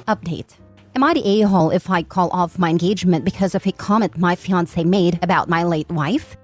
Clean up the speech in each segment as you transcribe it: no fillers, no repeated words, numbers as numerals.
Update. Am I the a-hole if I call off my engagement because of a comment my fiancé made about my late wife?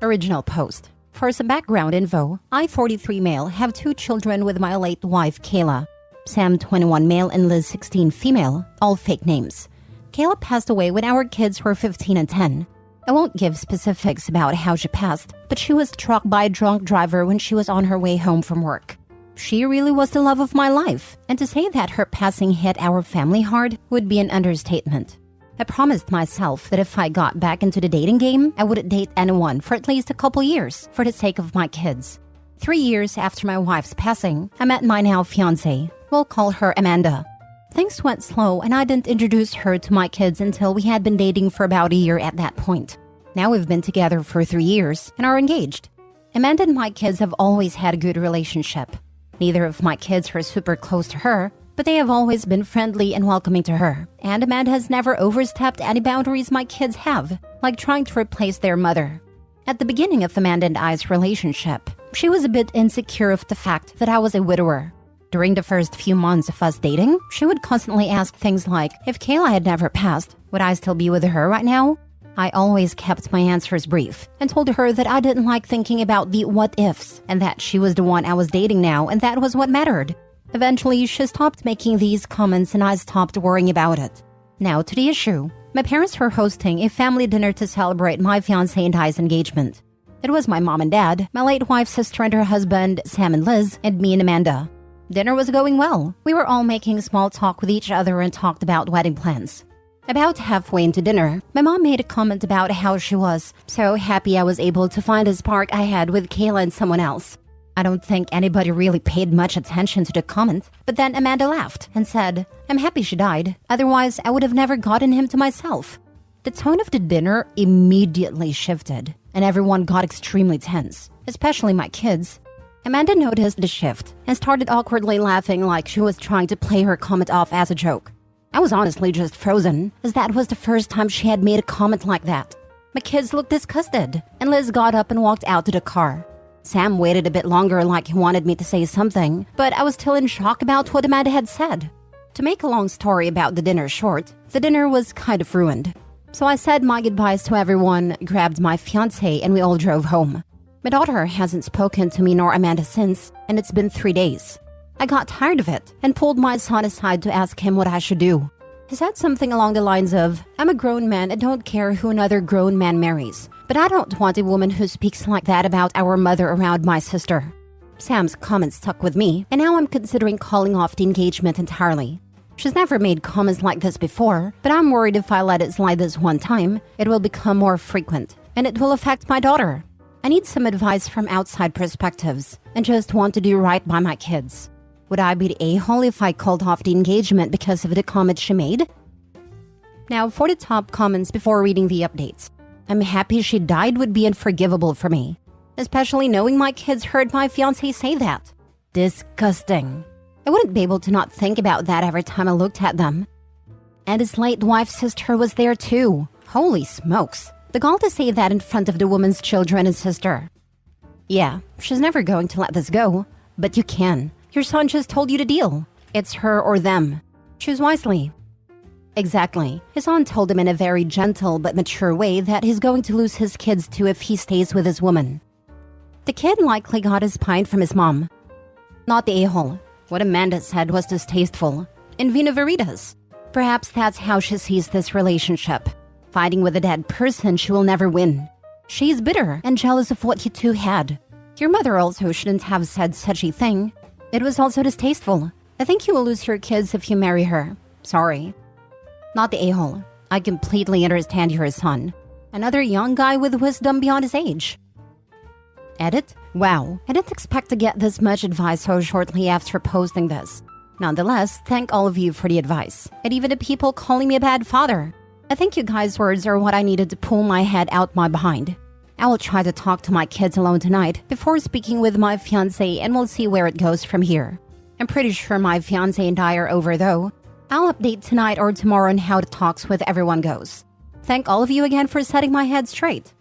Original post. For some background info, I, 43 male, have 2 children with my late wife, Kayla. Sam, 21 male, and Liz, 16 female, all fake names. Kayla passed away when our kids were 15 and 10. I won't give specifics about how she passed, but she was struck by a drunk driver when she was on her way home from work. She really was the love of my life, and to say that her passing hit our family hard would be an understatement. I promised myself that if I got back into the dating game, I wouldn't date anyone for at least a couple years for the sake of my kids. 3 years after my wife's passing, I met my now fiancée. We'll call her Amanda. Things went slow and I didn't introduce her to my kids until we had been dating for about a year at that point. Now we've been together for 3 years and are engaged. Amanda and my kids have always had a good relationship. Neither of my kids were super close to her, but they have always been friendly and welcoming to her. And Amanda has never overstepped any boundaries my kids have, like trying to replace their mother. At the beginning of Amanda and I's relationship, she was a bit insecure of the fact that I was a widower. During the first few months of us dating, she would constantly ask things like, if Kayla had never passed, would I still be with her right now? I always kept my answers brief and told her that I didn't like thinking about the what-ifs and that she was the one I was dating now and that was what mattered. Eventually, she stopped making these comments and I stopped worrying about it. Now to the issue. My parents were hosting a family dinner to celebrate my fiancé and I's engagement. It was my mom and dad, my late wife's sister and her husband, Sam and Liz, and me and Amanda. Dinner was going well. We were all making small talk with each other and talked about wedding plans. About halfway into dinner, my mom made a comment about how she was so happy I was able to find a spark I had with Kayla and someone else. I don't think anybody really paid much attention to the comment, but then Amanda laughed and said, I'm happy she died, otherwise I would have never gotten him to myself. The tone of the dinner immediately shifted, and everyone got extremely tense, especially my kids. Amanda noticed the shift and started awkwardly laughing like she was trying to play her comment off as a joke. I was honestly just frozen, as that was the first time she had made a comment like that. My kids looked disgusted, and Liz got up and walked out to the car. Sam waited a bit longer like he wanted me to say something, but I was still in shock about what Amanda had said. To make a long story about the dinner short, the dinner was kind of ruined. So I said my goodbyes to everyone, grabbed my fiancé, and we all drove home. My daughter hasn't spoken to me nor Amanda since, and it's been 3 days. I got tired of it and pulled my son aside to ask him what I should do. He said something along the lines of, I'm a grown man and don't care who another grown man marries, but I don't want a woman who speaks like that about our mother around my sister. Sam's comment stuck with me, and now I'm considering calling off the engagement entirely. She's never made comments like this before, but I'm worried if I let it slide this one time, it will become more frequent, and it will affect my daughter. I need some advice from outside perspectives, and just want to do right by my kids. Would I be the a-hole if I called off the engagement because of the comment she made? Now for the top comments before reading the updates. I'm happy she died would be unforgivable for me, especially knowing my kids heard my fiancé say that. Disgusting. I wouldn't be able to not think about that every time I looked at them. And his late wife's sister was there too. Holy smokes. The gall to say that in front of the woman's children and sister. Yeah, she's never going to let this go, but you can. Your son just told you the deal. It's her or them. Choose wisely. Exactly. His son told him in a very gentle but mature way that he's going to lose his kids too if he stays with his woman. The kid likely got his pint from his mom. Not the a-hole. What Amanda said was distasteful. In vino veritas. Perhaps that's how she sees this relationship. Fighting with a dead person she will never win. She's bitter and jealous of what you two had. Your mother also shouldn't have said such a thing. It was also distasteful. I think you will lose your kids if you marry her. Sorry. Not the a-hole. I completely understand your son. Another young guy with wisdom beyond his age. Edit? Wow, I didn't expect to get this much advice so shortly after posting this. Nonetheless, thank all of you for the advice, and even the people calling me a bad father. I think you guys' words are what I needed to pull my head out my behind. I will try to talk to my kids alone tonight before speaking with my fiancé, and we'll see where it goes from here. I'm pretty sure my fiancé and I are over though. I'll update tonight or tomorrow on how the talks with everyone goes. Thank all of you again for setting my head straight.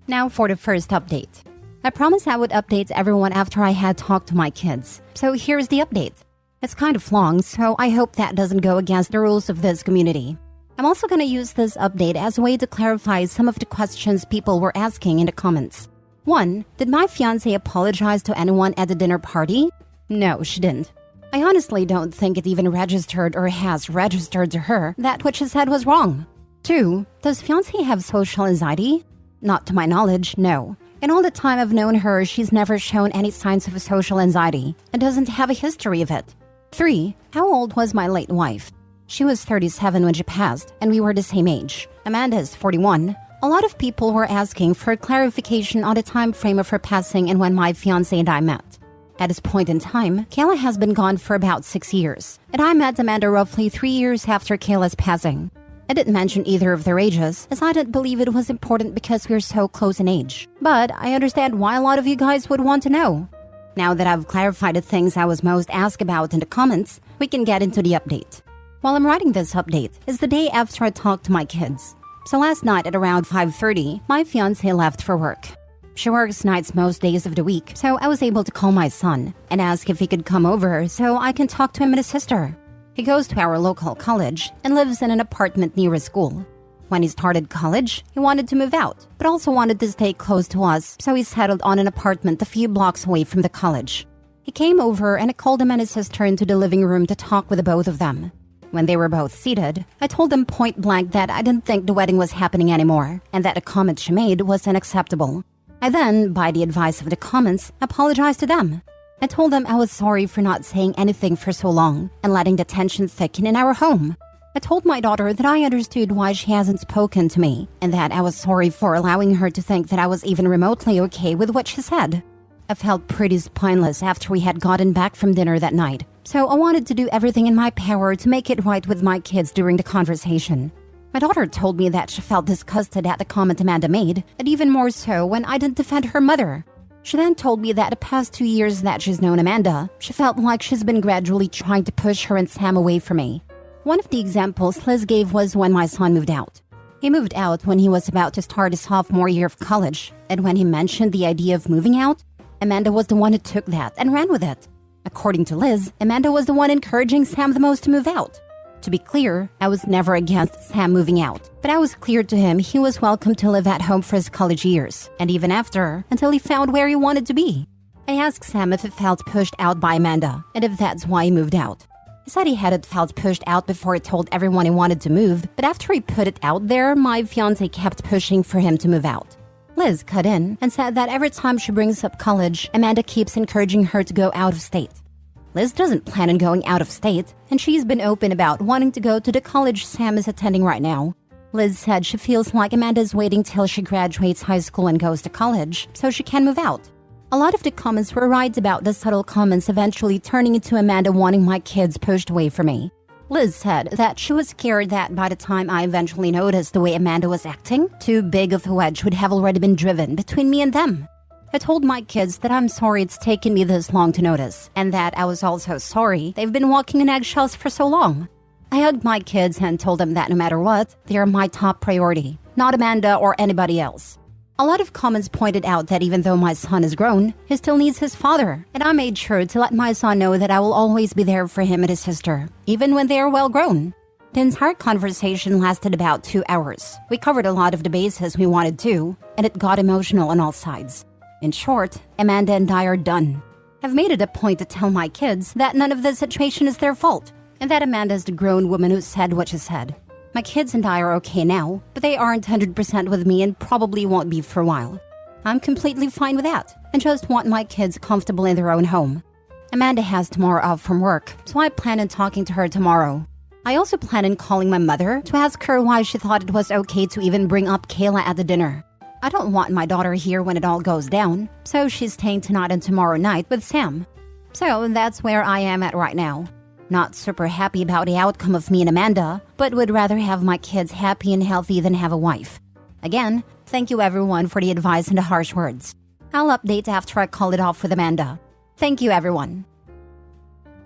Now for the first update. I promised I would update everyone after I had talked to my kids. So here's the update. It's kind of long, so I hope that doesn't go against the rules of this community. I'm also going to use this update as a way to clarify some of the questions people were asking in the comments. 1. Did my fiancé apologize to anyone at the dinner party? No, she didn't. I honestly don't think it even registered or has registered to her that what she said was wrong. 2. Does fiancé have social anxiety? Not to my knowledge, no. In all the time I've known her, she's never shown any signs of social anxiety and doesn't have a history of it. 3. How old was my late wife? She was 37 when she passed, and we were the same age. Amanda is 41. A lot of people were asking for clarification on the time frame of her passing and when my fiancé and I met. At this point in time, Kayla has been gone for about 6 years, and I met Amanda roughly 3 years after Kayla's passing. I didn't mention either of their ages, as I didn't believe it was important because we're so close in age. But I understand why a lot of you guys would want to know. Now that I've clarified the things I was most asked about in the comments, we can get into the update. While I'm writing this update, it's the day after I talked to my kids. So last night at around 5:30, my fiancé left for work. She works nights most days of the week, so I was able to call my son and ask if he could come over so I can talk to him and his sister. He goes to our local college and lives in an apartment near his school. When he started college, he wanted to move out, but also wanted to stay close to us, so he settled on an apartment a few blocks away from the college. He came over and I called him and his sister into the living room to talk with the both of them. When they were both seated, I told them point blank that I didn't think the wedding was happening anymore and that the comment she made was unacceptable. I then, by the advice of the comments, apologized to them. I told them I was sorry for not saying anything for so long and letting the tension thicken in our home. I told my daughter that I understood why she hasn't spoken to me and that I was sorry for allowing her to think that I was even remotely okay with what she said. I felt pretty spineless after we had gotten back from dinner that night, so I wanted to do everything in my power to make it right with my kids during the conversation. My daughter told me that she felt disgusted at the comment Amanda made, and even more so when I didn't defend her mother. She then told me that the past 2 years that she's known Amanda, she felt like she's been gradually trying to push her and Sam away from me. One of the examples Liz gave was when my son moved out. He moved out when he was about to start his sophomore year of college, and when he mentioned the idea of moving out, Amanda was the one who took that and ran with it. According to Liz, Amanda was the one encouraging Sam the most to move out. To be clear, I was never against Sam moving out, but I was clear to him he was welcome to live at home for his college years, and even after, until he found where he wanted to be. I asked Sam if he felt pushed out by Amanda, and if that's why he moved out. He said he hadn't felt pushed out before he told everyone he wanted to move, but after he put it out there, my fiancé kept pushing for him to move out. Liz cut in and said that every time she brings up college, Amanda keeps encouraging her to go out of state. Liz doesn't plan on going out of state, and she's been open about wanting to go to the college Sam is attending right now. Liz said she feels like Amanda's waiting till she graduates high school and goes to college, so she can move out. A lot of the comments were right about the subtle comments eventually turning into Amanda wanting my kids pushed away from me. Liz said that she was scared that by the time I eventually noticed the way Amanda was acting, too big of a wedge would have already been driven between me and them. I told my kids that I'm sorry it's taken me this long to notice, and that I was also sorry they've been walking in eggshells for so long. I hugged my kids and told them that no matter what, they are my top priority, not Amanda or anybody else. A lot of comments pointed out that even though my son is grown, he still needs his father, and I made sure to let my son know that I will always be there for him and his sister, even when they are well grown. The entire conversation lasted about 2 hours. We covered a lot of the bases we wanted to, and it got emotional on all sides. In short, Amanda and I are done. I've made it a point to tell my kids that none of this situation is their fault, and that Amanda is the grown woman who said what she said. My kids and I are okay now, but they aren't 100% with me and probably won't be for a while. I'm completely fine with that, and just want my kids comfortable in their own home. Amanda has tomorrow off from work, so I plan on talking to her tomorrow. I also plan on calling my mother to ask her why she thought it was okay to even bring up Kayla at the dinner. I don't want my daughter here when it all goes down, so she's staying tonight and tomorrow night with Sam. So that's where I am at right now. Not super happy about the outcome of me and Amanda, but would rather have my kids happy and healthy than have a wife. Again, thank you everyone for the advice and the harsh words. I'll update after I call it off with Amanda. Thank you everyone.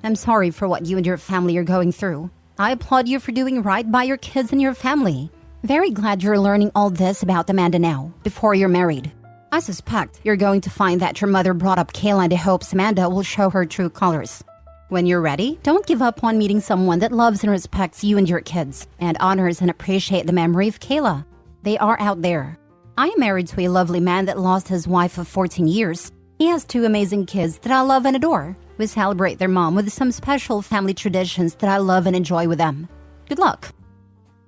I'm sorry for what you and your family are going through. I applaud you for doing right by your kids and your family. Very glad you're learning all this about Amanda now, before you're married. I suspect you're going to find that your mother brought up Kayla in the hopes Amanda will show her true colors. When you're ready, don't give up on meeting someone that loves and respects you and your kids, and honors and appreciate the memory of Kayla. They are out there. I am married to a lovely man that lost his wife of 14 years. He has 2 amazing kids that I love and adore. We celebrate their mom with some special family traditions that I love and enjoy with them. Good luck.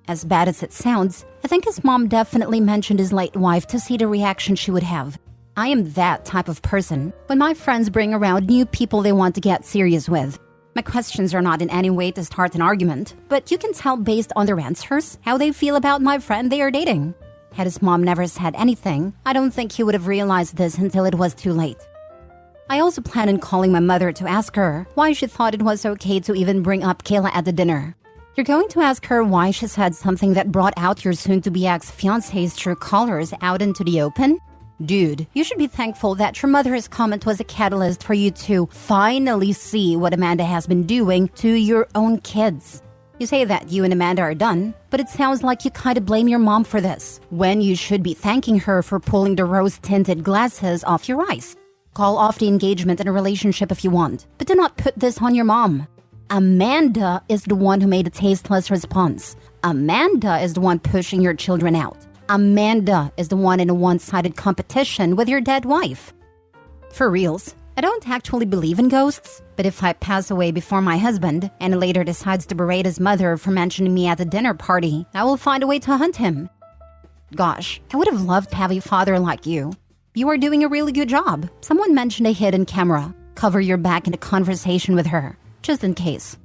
As bad as it sounds, I think his mom definitely mentioned his late wife to see the reaction she would have. I am that type of person. When my friends bring around new people they want to get serious with, my questions are not in any way to start an argument, but you can tell based on their answers how they feel about my friend they are dating. Had his mom never said anything, I don't think he would have realized this until it was too late. I also plan on calling my mother to ask her why she thought it was okay to even bring up Kayla at the dinner. You're going to ask her why she said something that brought out your soon-to-be ex-fiancé's true colors out into the open? Dude, you should be thankful that your mother's comment was a catalyst for you to finally see what Amanda has been doing to your own kids. You say that you and Amanda are done, but it sounds like you kind of blame your mom for this, when you should be thanking her for pulling the rose-tinted glasses off your eyes. Call off the engagement in a relationship if you want, but do not put this on your mom. Amanda is the one who made a tasteless response. Amanda is the one pushing your children out. Amanda is the one in a one-sided competition with your dead wife. For reals, I don't actually believe in ghosts, but if I pass away before my husband and later decides to berate his mother for mentioning me at a dinner party, I will find a way to hunt him. Gosh, I would have loved to have a father like you. You are doing a really good job. Someone mentioned a hidden camera. Cover your back in a conversation with her, just in case.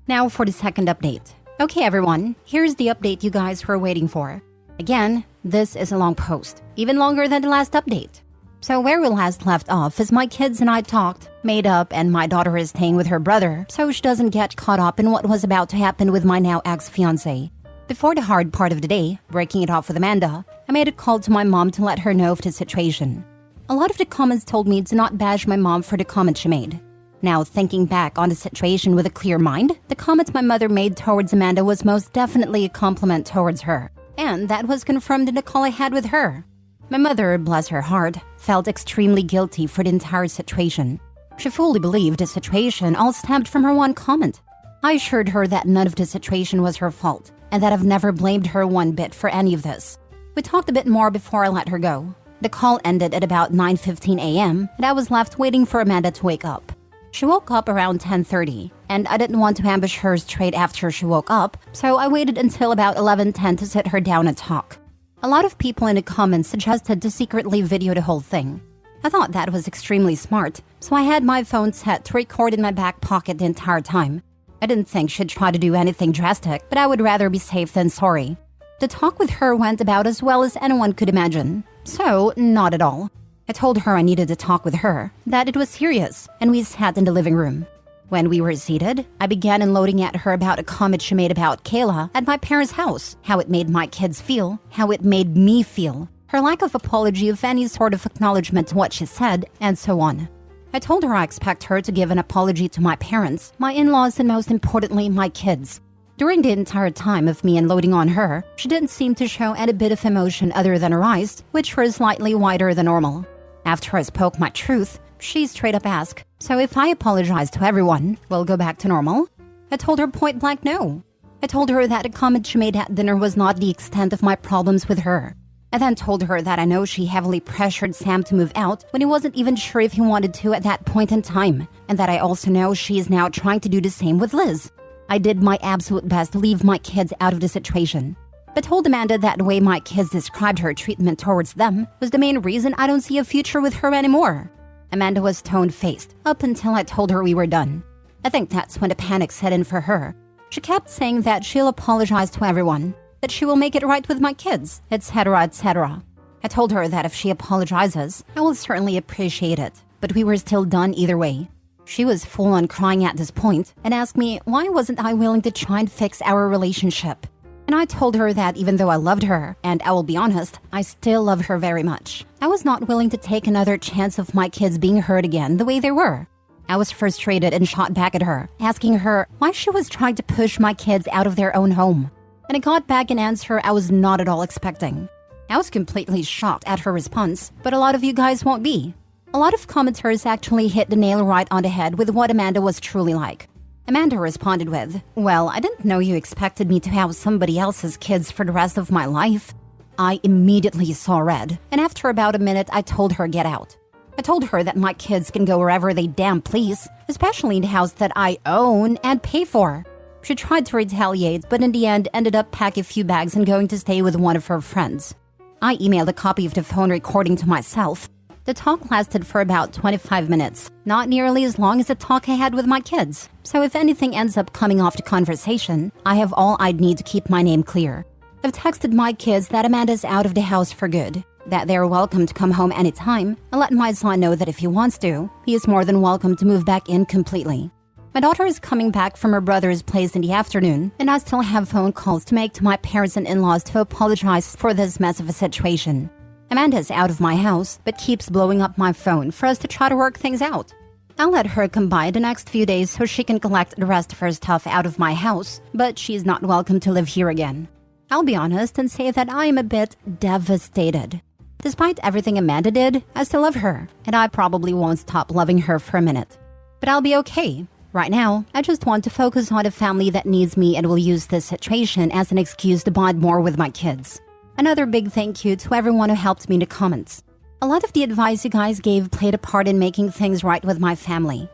Now for the second update. Okay everyone, here's the update you guys were waiting for. Again, this is a long post, even longer than the last update. So where we last left off is my kids and I talked, made up, and my daughter is staying with her brother so she doesn't get caught up in what was about to happen with my now ex-fiancé. Before the hard part of the day, breaking it off with Amanda, I made a call to my mom to let her know of the situation. A lot of the comments told me to not bash my mom for the comment she made. Now, thinking back on the situation with a clear mind, the comments my mother made towards Amanda was most definitely a compliment towards her. And that was confirmed in the call I had with her. My mother, bless her heart, felt extremely guilty for the entire situation. She fully believed the situation all stemmed from her one comment. I assured her that none of the situation was her fault, and that I've never blamed her one bit for any of this. We talked a bit more before I let her go. The call ended at about 9:15 a.m., and I was left waiting for Amanda to wake up. She woke up around 10:30, and I didn't want to ambush her straight after she woke up, so I waited until about 11:10 to sit her down and talk. A lot of people in the comments suggested to secretly video the whole thing. I thought that was extremely smart, so I had my phone set to record in my back pocket the entire time. I didn't think she'd try to do anything drastic, but I would rather be safe than sorry. The talk with her went about as well as anyone could imagine. So, not at all. I told her I needed to talk with her, that it was serious, and we sat in the living room. When we were seated, I began unloading at her about a comment she made about Kayla at my parents' house, how it made my kids feel, how it made me feel, her lack of apology of any sort of acknowledgement to what she said, and so on. I told her I expect her to give an apology to my parents, my in-laws, and most importantly, my kids. During the entire time of me unloading on her, she didn't seem to show any bit of emotion other than her eyes, which were slightly wider than normal. After I spoke my truth, she straight up asked, "So if I apologize to everyone, we'll go back to normal?" I told her point blank no. I told her that a comment she made at dinner was not the extent of my problems with her. I then told her that I know she heavily pressured Sam to move out when he wasn't even sure if he wanted to at that point in time, and that I also know she is now trying to do the same with Liz. I did my absolute best to leave my kids out of the situation, but told Amanda that the way my kids described her treatment towards them was the main reason I don't see a future with her anymore. Amanda was stone-faced up until I told her we were done. I think that's when the panic set in for her. She kept saying that she'll apologize to everyone, that she will make it right with my kids, etc., etc. I told her that if she apologizes, I will certainly appreciate it, but we were still done either way. She was full on crying at this point and asked me why wasn't I willing to try and fix our relationship. And I told her that even though I loved her, and I will be honest, I still love her very much, I was not willing to take another chance of my kids being hurt again the way they were. I was frustrated and shot back at her, asking her why she was trying to push my kids out of their own home. And I got back an answer I was not at all expecting. I was completely shocked at her response, but a lot of you guys won't be. A lot of commenters actually hit the nail right on the head with what Amanda was truly like. Amanda responded with, "Well, I didn't know you expected me to have somebody else's kids for the rest of my life." I immediately saw red, and after about a minute, I told her get out. I told her that my kids can go wherever they damn please, especially in the house that I own and pay for. She tried to retaliate, but in the end ended up packing a few bags and going to stay with one of her friends. I emailed a copy of the phone recording to myself. The talk lasted for about 25 minutes, not nearly as long as the talk I had with my kids. So if anything ends up coming off the conversation, I have all I'd need to keep my name clear. I've texted my kids that Amanda's out of the house for good, that they're welcome to come home anytime, and let my son know that if he wants to, he is more than welcome to move back in completely. My daughter is coming back from her brother's place in the afternoon, and I still have phone calls to make to my parents and in-laws to apologize for this mess of a situation. Amanda's out of my house, but keeps blowing up my phone for us to try to work things out. I'll let her come by the next few days so she can collect the rest of her stuff out of my house, but she's not welcome to live here again. I'll be honest and say that I am a bit devastated. Despite everything Amanda did, I still love her, and I probably won't stop loving her for a minute. But I'll be okay. Right now, I just want to focus on a family that needs me and will use this situation as an excuse to bond more with my kids. Another big thank you to everyone who helped me in the comments. A lot of the advice you guys gave played a part in making things right with my family.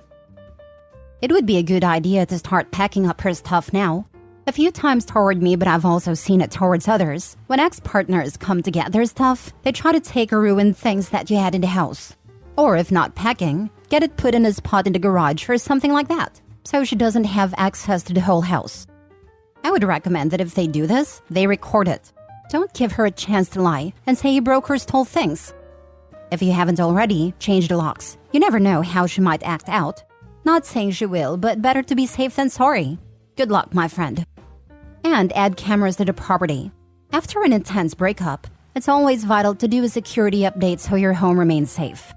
It would be a good idea to start packing up her stuff now. A few times toward me, but I've also seen it towards others. When ex-partners come to get their stuff, they try to take or ruin things that you had in the house. Or if not packing, get it put in a spot in the garage or something like that, so she doesn't have access to the whole house. I would recommend that if they do this, they record it. Don't give her a chance to lie and say you broke or stole things. If you haven't already, change the locks. You never know how she might act out. Not saying she will, but better to be safe than sorry. Good luck, my friend. And add cameras to the property. After an intense breakup, it's always vital to do a security update so your home remains safe.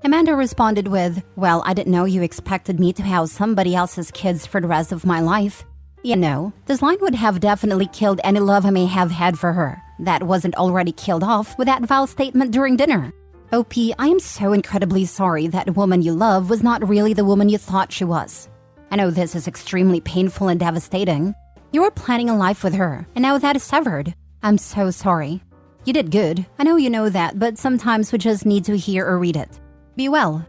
Amanda responded with, "Well, I didn't know you expected me to house somebody else's kids for the rest of my life." You know, this line would have definitely killed any love I may have had for her. That wasn't already killed off with that vile statement during dinner. OP, I am so incredibly sorry that the woman you love was not really the woman you thought she was. I know this is extremely painful and devastating. You were planning a life with her, and now that is severed. I'm so sorry. You did good. I know you know that, but sometimes we just need to hear or read it. Be well.